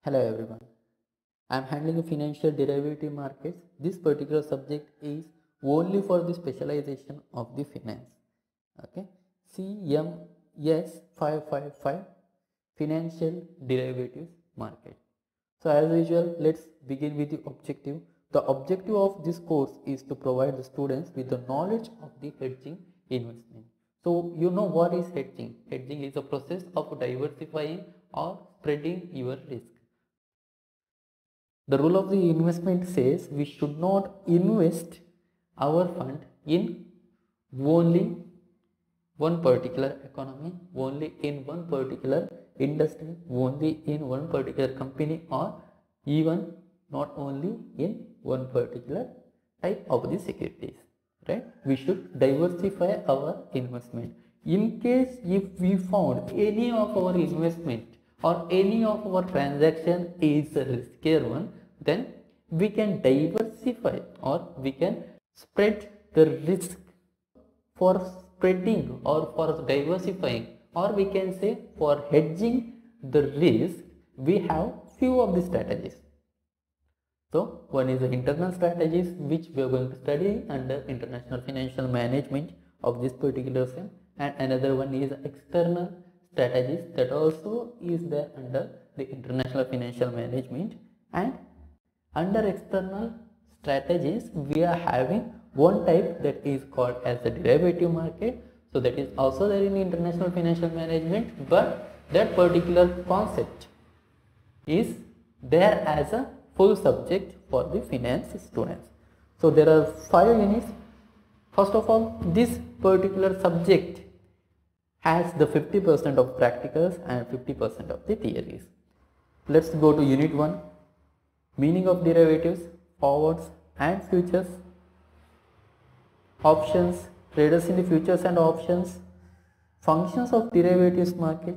Hello everyone. I am handling financial derivative markets. This particular subject is only for the specialization of the finance. Okay. CMS 555 Financial Derivatives Market. So as usual, let's begin with the objective. The objective of this course is to provide the students with the knowledge of the hedging investment. So you know what is hedging. Hedging is a process of diversifying or spreading your risk. The rule of the investment says we should not invest our fund in only one particular economy, only in one particular industry, only in one particular company, or even not only in one particular type of the securities. Right? We should diversify our investment. In case if we found any of our investment or any of our transaction is a riskier one, then we can diversify or we can spread the risk. For spreading or for diversifying, or we can say for hedging the risk, we have few of the strategies. So one is the internal strategies which we are going to study under International Financial Management of this particular sem, and another one is external strategies that also is there under the International Financial Management. And under external strategies we are having one type that is called as the derivative market. So that is also there in International Financial Management, but that particular concept is there as a full subject for the finance students. So there are 5 units. First of all, this particular subject has the 50% of practicals and 50% of the theories. Let's go to unit 1. Meaning of derivatives, forwards and futures, options, traders in the futures and options, functions of derivatives market,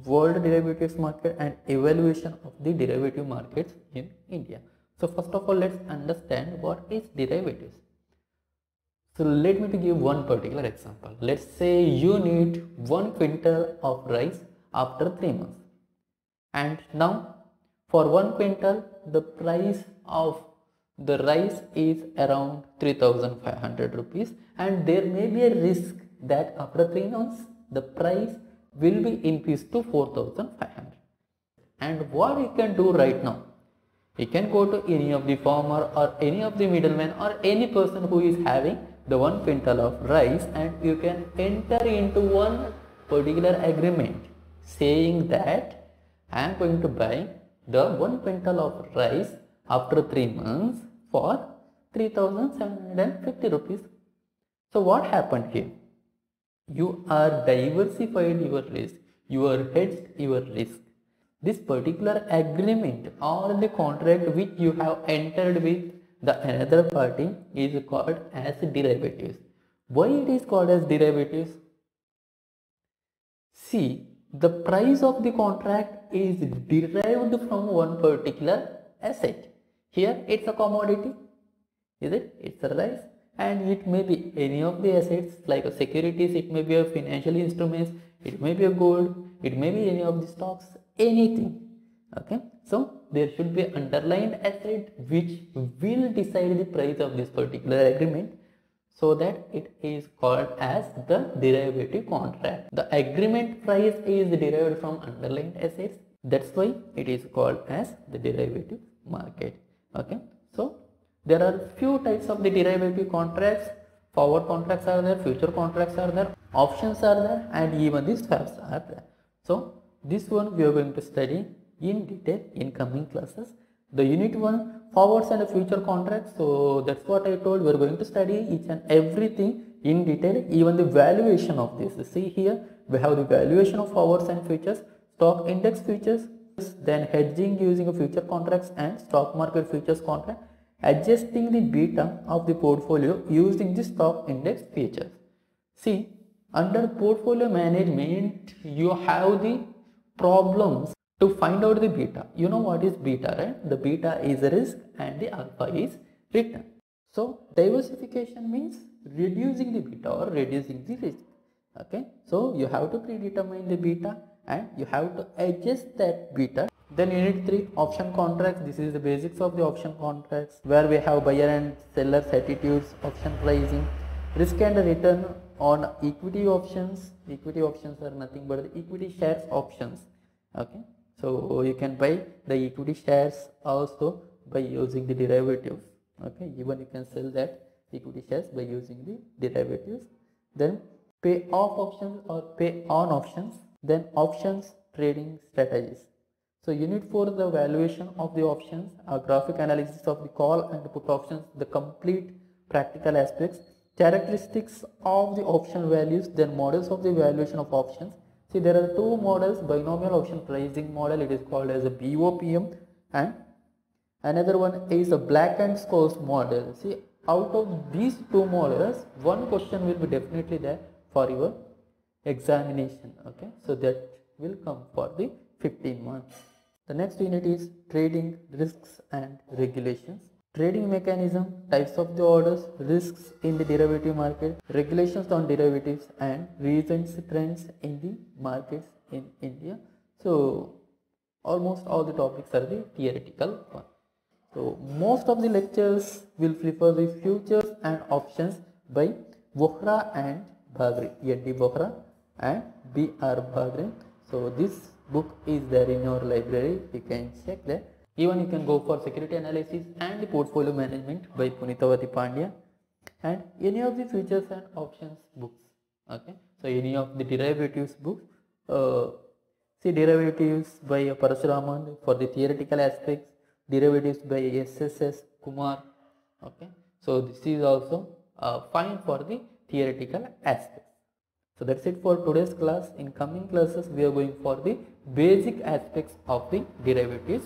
world derivatives market, and evaluation of the derivative markets in India. So first of all, let's understand what is derivatives. So let me to give one particular example. Let's say you need 1 quintal of rice after 3 months, and now for 1 quintal the price of the rice is around 3,500 rupees, and there may be a risk that after 3 months the price will be increased to 4,500. And what you can do right now, you can go to any of the farmer or any of the middleman or any person who is having the 1 quintal of rice, and you can enter into one particular agreement saying that I am going to buy the 1 quintal of rice after 3 months for 3,750 rupees. So what happened here? You are diversified your risk, you are hedged your risk. This particular agreement or the contract which you have entered with the another party is called as derivatives. Why it is called as derivatives? See, the price of the contract is derived from one particular asset. Here it's a commodity, is it? It's a rice, and it may be any of the assets like a securities, it may be a financial instruments, it may be a gold, it may be any of the stocks, anything. Okay, so there should be underlying asset which will decide the price of this particular agreement, so that it is called as the derivative contract. The agreement price is derived from underlying assets, that's why it is called as the derivative market. Okay, so there are few types of the derivative contracts. Forward contracts are there, future contracts are there, options are there, and even the swaps are there. So this one we are going to study in detail in coming classes. The unit 1, forwards and future contracts. So that's what I told, we are going to study each and everything in detail, even the valuation of this. See here we have the valuation of forwards and futures, stock index futures, then hedging using future contracts and stock market futures contract, adjusting the beta of the portfolio using the stock index features. See, under portfolio management you have the problems to find out the beta. You know what is beta, right? The beta is risk and the alpha is return. So diversification means reducing the beta or reducing the risk. Okay, so you have to predetermine the beta and you have to adjust that beta Then unit 3, option contracts. This is the basics of the option contracts, where we have buyer and sellers attitudes, option pricing, risk and return on equity options. Equity options are nothing but the equity shares options. Okay, so you can buy the equity shares also by using the derivatives. Okay, even you can sell that equity shares by using the derivatives. Then pay off options or pay on options. Then options trading strategies. So unit 4, the valuation of the options, a graphic analysis of the call and put options, the complete practical aspects, characteristics of the option values, then models of the valuation of options. See, there are two models, binomial option pricing model, it is called as a BOPM, and another one is a Black and Scholes model. See, out of these two models, one question will be definitely there for your examination. Okay, so that will come for the 15 marks. The next unit is trading risks and regulations. Trading mechanism, types of the orders, risks in the derivative market, regulations on derivatives, and recent trends in the markets in India. So almost all the topics are the theoretical one. So most of the lectures will prefer the futures and options by Bohra and Bhagre, Yeddi Bohra and B.R. Bhagre. So this book is there in your library, you can check that. Even you can go for security analysis and the portfolio management by Punitavati Pandya, and any of the futures and options books. Okay, so any of the derivatives books, see derivatives by Parasuraman for the theoretical aspects, derivatives by SSS Kumar. Okay, so this is also fine for the theoretical aspects. So that's it for today's class. In coming classes we are going for the basic aspects of the derivatives.